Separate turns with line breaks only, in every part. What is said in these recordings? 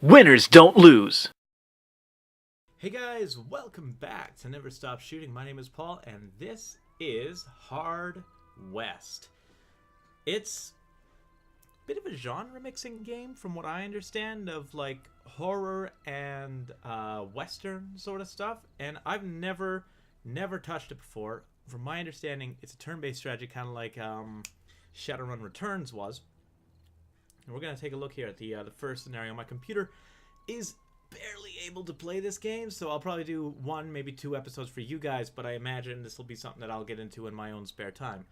Winners don't lose.
Hey guys, welcome back to Never Stop Shooting. My name is Paul, and this is Hard West. It's a bit of a genre mixing game, from what I understand, of like horror and western sort of stuff. And I've never touched it before. From my understanding, it's a turn-based strategy, kind of like Shadowrun Returns was. And we're gonna take a look here at the first scenario. My computer is barely able to play this game, so I'll probably do one, maybe two episodes for you guys, but I imagine this will be something that I'll get into in my own spare time.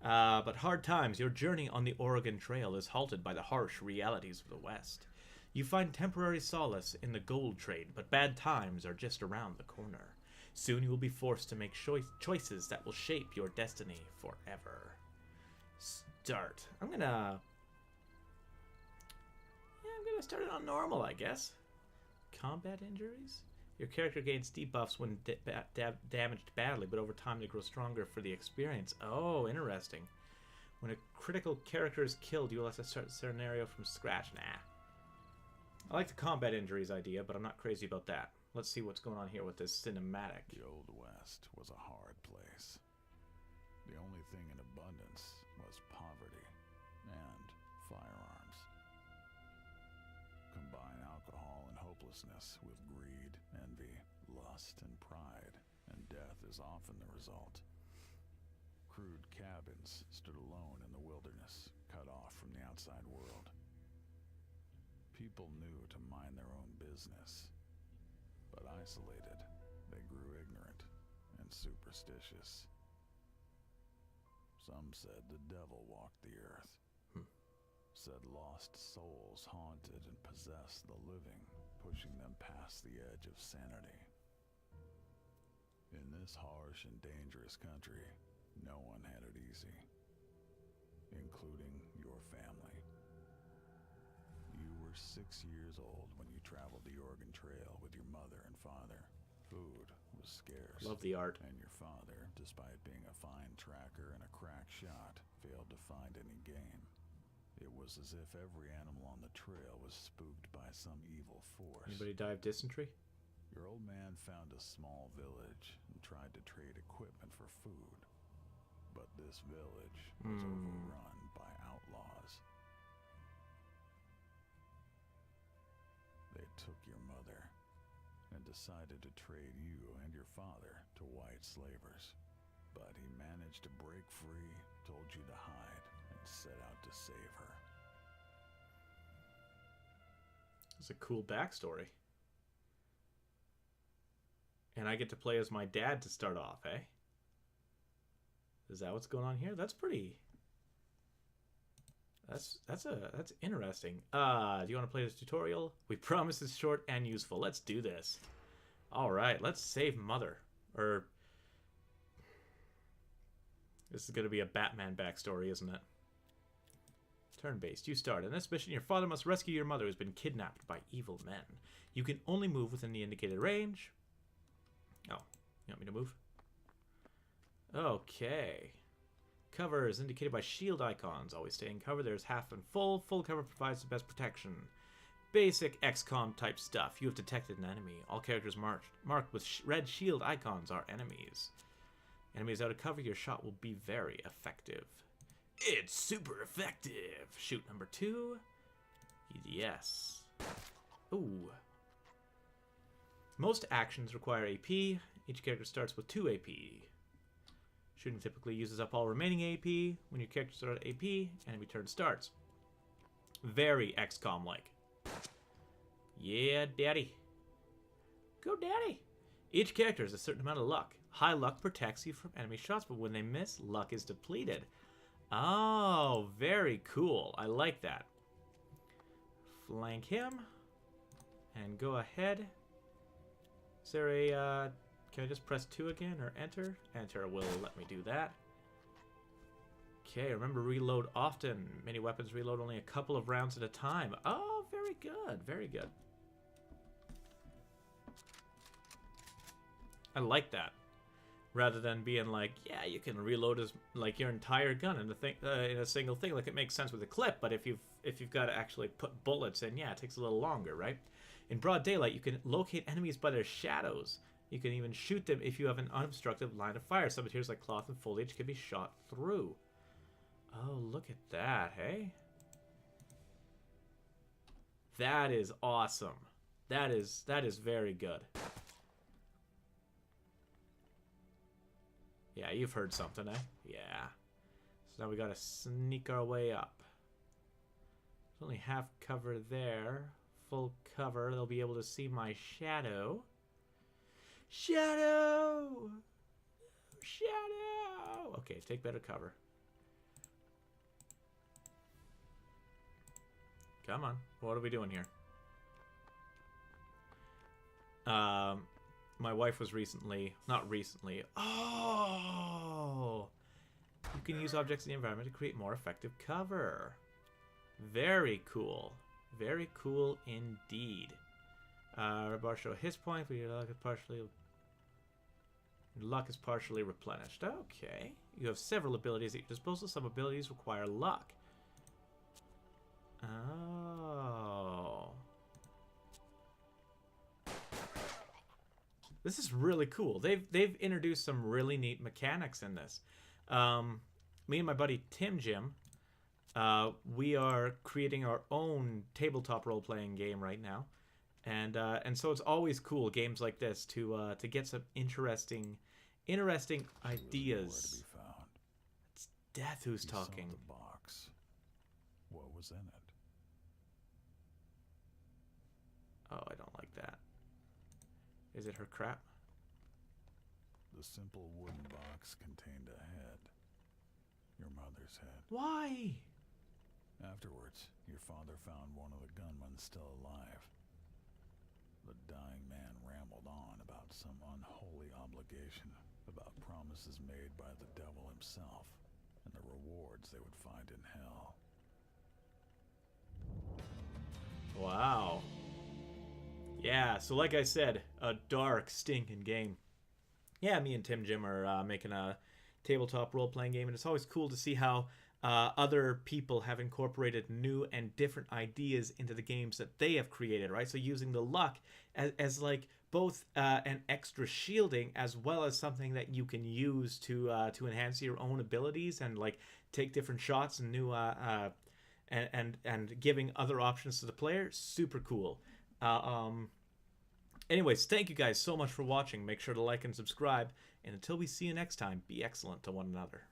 But hard times, your journey on the Oregon Trail is halted by the harsh realities of the West. You find temporary solace in the gold trade, but bad times are just around the corner. Soon you will be forced to make choices that will shape your destiny forever. Start. I'm gonna start it on normal, I guess. Combat injuries? Your character gains debuffs when damaged badly, but over time they grow stronger for the experience. Oh, interesting. When a critical character is killed, you will have to start the scenario from scratch. Nah. I like the combat injuries idea, but I'm not crazy about that. Let's see what's going on here with this cinematic.
The Old West was a hard place. The only thing in abundance was poverty and firearms. Combine alcohol and hopelessness with greed, envy, lust, and pride, and death is often the result. Crude cabins stood alone in the wilderness, cut off from the outside world. People knew to mind their own business, but isolated, they grew ignorant and superstitious. Some said the devil walked the earth. Said lost souls haunted and possessed the living, pushing them past the edge of sanity. In this harsh and dangerous country, no one had it easy, including your family. You were 6 years old when you traveled the Oregon Trail with your mother and father. Food was scarce.
Love the art.
And your father, despite being a fine tracker and a crack shot, failed to find any game. It was as if every animal on the trail was spooked by some evil force.
Anybody die of dysentery?
Your old man found a small village and tried to trade equipment for food. But this village was overrun by outlaws. They took your mother and decided to trade you and your father to white slavers. But he managed to break free, told you to hide, and set out to save her.
It's a cool backstory. And I get to play as my dad to start off, eh? Is that what's going on here? That's pretty... That's interesting. Do you want to play this tutorial? We promise it's short and useful. Let's do this. Alright, let's save Mother. Or... This is going to be a Batman backstory, isn't it? Turn-based. You start. In this mission, your father must rescue your mother who's been kidnapped by evil men. You can only move within the indicated range. Oh, you want me to move? Okay. Cover is indicated by shield icons. Always stay in cover. There's half and full. Full cover provides the best protection. Basic XCOM type stuff. You have detected an enemy. All characters marked with red shield icons are enemies. Enemies out of cover, your shot will be very effective. It's super effective. Shoot number 2. Yes. Ooh. Most actions require AP. Each character starts with 2 AP. Shooting typically uses up all remaining AP. When your character starts at AP, enemy turn starts. Very XCOM-like. Yeah, daddy. Go, daddy. Each character has a certain amount of luck. High luck protects you from enemy shots, but when they miss, luck is depleted. Oh, very cool. I like that. Flank him. And go ahead. Is there a... can I just press 2 again or enter? Enter will let me do that. Okay, remember reload often. Many weapons reload only a couple of rounds at a time. Oh, very good. Very good. I like that. rather than being like, yeah, you can reload as like your entire gun in a single thing. Like, it makes sense with a clip, but if you've got to actually put bullets in, yeah, it takes a little longer, right? In broad daylight, you can locate enemies by their shadows. You can even shoot them if you have an unobstructed line of fire. Some materials like cloth and foliage can be shot through. Oh, look at that, hey? That is awesome. That is very good. Yeah, you've heard something, eh? Yeah. So now we gotta sneak our way up. There's only half cover there. Full cover, they'll be able to see my shadow. Shadow! Shadow! Okay, take better cover. Come on. What are we doing here? My wife was not recently. Oh! You can use objects in the environment to create more effective cover. Very cool. Very cool indeed. Bar show hit point, but your luck is partially replenished. Okay. You have several abilities at your disposal. Some abilities require luck. Oh. This is really cool. They've introduced some really neat mechanics in this. Me and my buddy Tim Jim, we are creating our own tabletop role-playing game right now, and so it's always cool games like this to get some interesting ideas. It's Death who's talking.
Saw the box. What was in it?
Oh, I don't like that. Is it her crap?
The simple wooden box contained a head. Your mother's head.
Why?
Afterwards, your father found one of the gunmen still alive. The dying man rambled on about some unholy obligation, about promises made by the devil himself, and the rewards they would find in hell.
Wow. Yeah, so like I said, a dark, stinking game. Yeah, me and Tim Jim are making a tabletop role-playing game, and it's always cool to see how other people have incorporated new and different ideas into the games that they have created, right? So using the luck as like both an extra shielding as well as something that you can use to enhance your own abilities and like take different shots and new and giving other options to the player. Super cool. Anyways, thank you guys so much for watching. Make sure to like and subscribe. And until we see you next time, be excellent to one another.